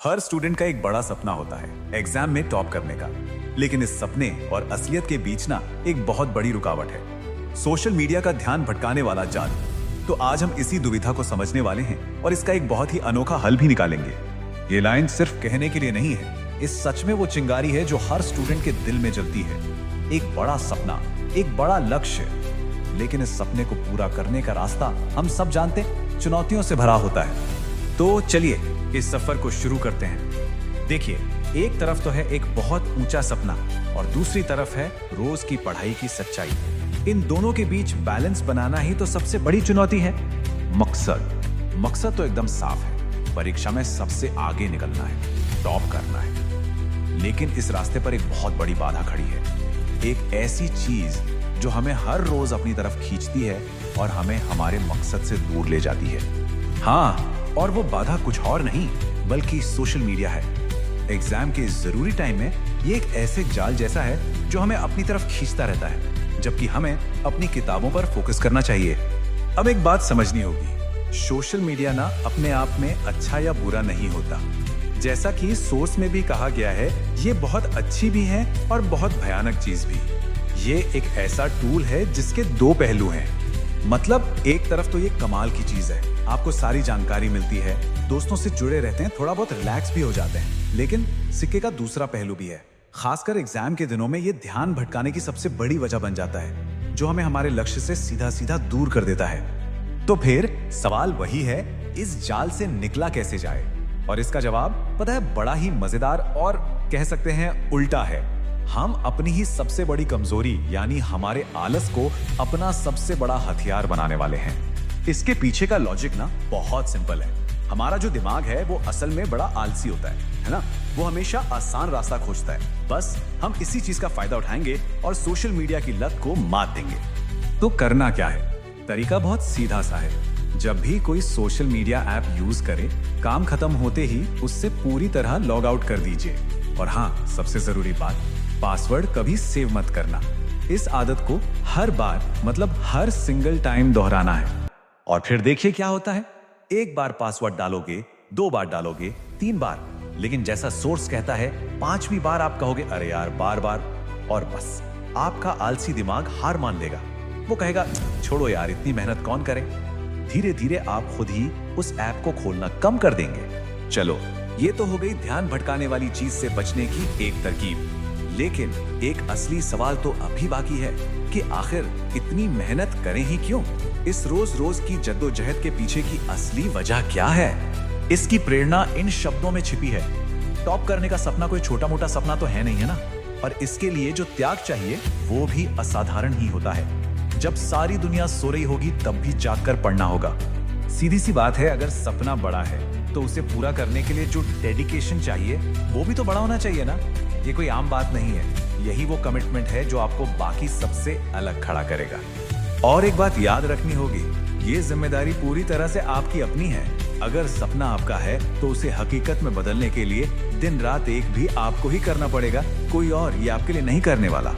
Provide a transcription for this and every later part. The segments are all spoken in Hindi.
हर स्टूडेंट का एक बड़ा सपना होता है एग्जाम में टॉप करने का। लेकिन इस सपने और असलियत के बीच ना एक बहुत बड़ी रुकावट है, सोशल मीडिया का ध्यान भटकाने वाला जाल। तो आज हम इसी दुविधा को समझने वाले हैं और इसका एक बहुत ही अनोखा हल भी निकालेंगे। ये लाइन सिर्फ कहने के लिए नहीं है, इस सच में वो चिंगारी है जो हर स्टूडेंट के दिल में जलती है। एक बड़ा सपना, एक बड़ा लक्ष्य, लेकिन इस सपने को पूरा करने का रास्ता हम सब जानते हैं, चुनौतियों से भरा होता है। तो चलिए इस सफर को शुरू करते हैं। देखिए, एक तरफ तो है एक बहुत ऊंचा सपना और दूसरी तरफ है रोज की पढ़ाई की सच्चाई। इन दोनों के बीच बैलेंस बनाना ही तो सबसे बड़ी चुनौती है। मकसद तो एकदम साफ है, परीक्षा में सबसे आगे निकलना है, टॉप करना है। लेकिन इस रास्ते पर एक बहुत बड़ी बाधा खड़ी है, एक ऐसी चीज जो हमें हर रोज अपनी तरफ खींचती है और हमें हमारे मकसद से दूर ले जाती है। हाँ, और वो बाधा कुछ और नहीं बल्कि सोशल मीडिया है। एग्जाम के इस जरूरी टाइम में ये एक ऐसे जाल जैसा है जो हमें अपनी तरफ खींचता रहता है, जबकि हमें अपनी किताबों पर फोकस करना चाहिए। अब एक बात समझनी होगी, सोशल मीडिया ना अपने आप में अच्छा या बुरा नहीं होता। जैसा कि सोर्स में भी कहा गया है, ये बहुत अच्छी भी है और बहुत भयानक चीज भी। ये एक ऐसा टूल है जिसके दो पहलू हैं। मतलब एक तरफ तो ये कमाल की चीज है, आपको सारी जानकारी मिलती है, दोस्तों से जुड़े रहते हैं, थोड़ा बहुत रिलैक्स भी हो जाते हैं। लेकिन सिक्के का दूसरा पहलू भी है, खासकर एग्जाम के दिनों में ये ध्यान भटकाने की सबसे बड़ी वजह बन जाता है, जो हमें हमारे लक्ष्य से सीधा सीधा दूर कर देता है। तो फिर सवाल वही है, इस जाल से निकला कैसे जाए? और इसका जवाब पता है, बड़ा ही मजेदार और कह सकते हैं उल्टा है। हम अपनी ही सबसे बड़ी कमजोरी यानी हमारे आलस को अपना सबसे बड़ा हथियार बनाने वाले हैं। इसके पीछे का लॉजिक ना बहुत सिंपल है। हमारा जो दिमाग है वो असल में बड़ा आलसी होता है ना? वो हमेशा आसान रास्ता खोजता है। बस हम इसी चीज का फायदा उठाएंगे और सोशल मीडिया की लत को मात देंगे। तो करना क्या है? तरीका बहुत सीधा सा है। जब भी कोई सोशल मीडिया ऐप यूज करे, काम खत्म होते ही उससे पूरी तरह लॉग आउट कर दीजिए। और हाँ, सबसे जरूरी बात, पासवर्ड कभी सेव मत करना। इस आदत को हर बार मतलब हर सिंगल टाइम दोहराना है। और फिर देखिए क्या होता है। एक बार पासवर्ड डालोगे, 2 बार डालोगे, 3 बार, लेकिन जैसा सोर्स कहता है 5वीं बार आप कहोगे अरे यार बार बार, और बस आपका आलसी दिमाग हार मान लेगा। वो कहेगा छोड़ो यार, इतनी मेहनत कौन करे। धीरे धीरे आप खुद ही उस ऐप को खोलना कम कर देंगे। चलो, ये तो हो गई ध्यान भटकाने वाली चीज से बचने की एक तरकीब। लेकिन एक असली सवाल तो अभी बाकी है कि आखिर इतनी मेहनत करें ही क्यों? इस रोज रोज की जद्दोजहद के पीछे की असली वजह क्या है? इसकी प्रेरणा इन शब्दों में छिपी है। टॉप करने का सपना कोई छोटा मोटा सपना तो है नहीं, है ना? और इसके लिए जो त्याग चाहिए वो भी असाधारण ही होता है। जब सारी दुनिया सो रही होगी तब भी जागकर पढ़ना होगा। सीधी सी बात है, अगर सपना बड़ा है तो उसे पूरा करने के लिए जो डेडिकेशन चाहिए वो भी तो बड़ा होना चाहिए ना? ये कोई आम बात नहीं है। यही वो कमिटमेंट है जो आपको बाकी सबसे अलग खड़ा करेगा। और एक बात याद रखनी होगी, ये जिम्मेदारी पूरी तरह से आपकी अपनी है। अगर सपना आपका है तो उसे हकीकत में बदलने के लिए दिन रात एक भी आपको ही करना पड़ेगा, कोई और ये आपके लिए नहीं करने वाला।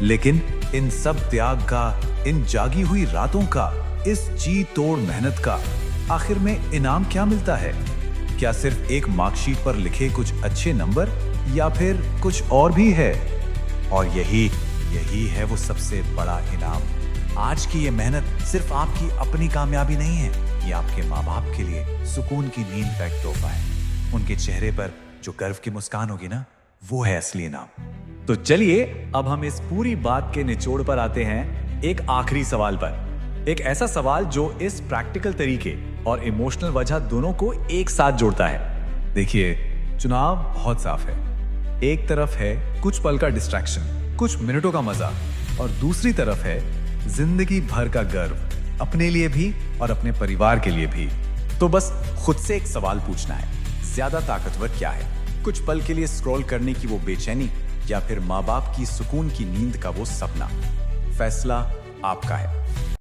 लेकिन इन सब त्याग का, इन जागी हुई रातों का, इस जी तोड़ मेहनत का आखिर में इनाम क्या मिलता है? क्या सिर्फ एक मार्कशीट पर लिखे कुछ अच्छे नंबर, या फिर कुछ और भी है? और यही है वो सबसे बड़ा इनाम। आज की ये मेहनत सिर्फ आपकी अपनी कामयाबी नहीं है, ये आपके माँ बाप के लिए सुकून की नींद का एक तोहफा है। उनके चेहरे पर जो गर्व की मुस्कान होगी ना, वो है असली इनाम। तो चलिए अब हम इस पूरी बात के निचोड़ पर आते हैं, एक आखिरी सवाल पर। एक ऐसा सवाल जो इस प्रैक्टिकल तरीके और इमोशनल वजह दोनों को एक साथ जोड़ता है। देखिए, चुनाव बहुत साफ है। एक तरफ है कुछ पल का डिस्ट्रैक्शन, कुछ मिनटों का मजा, और दूसरी तरफ है जिंदगी भर का गर्व, अपने लिए भी और अपने परिवार के लिए भी। तो बस खुद से एक सवाल पूछना है, ज्यादा ताकतवर क्या है? कुछ पल के लिए स्क्रॉल करने की वो बेचैनी, या फिर माँ बाप की सुकून की नींद का वो सपना? फैसला आपका है।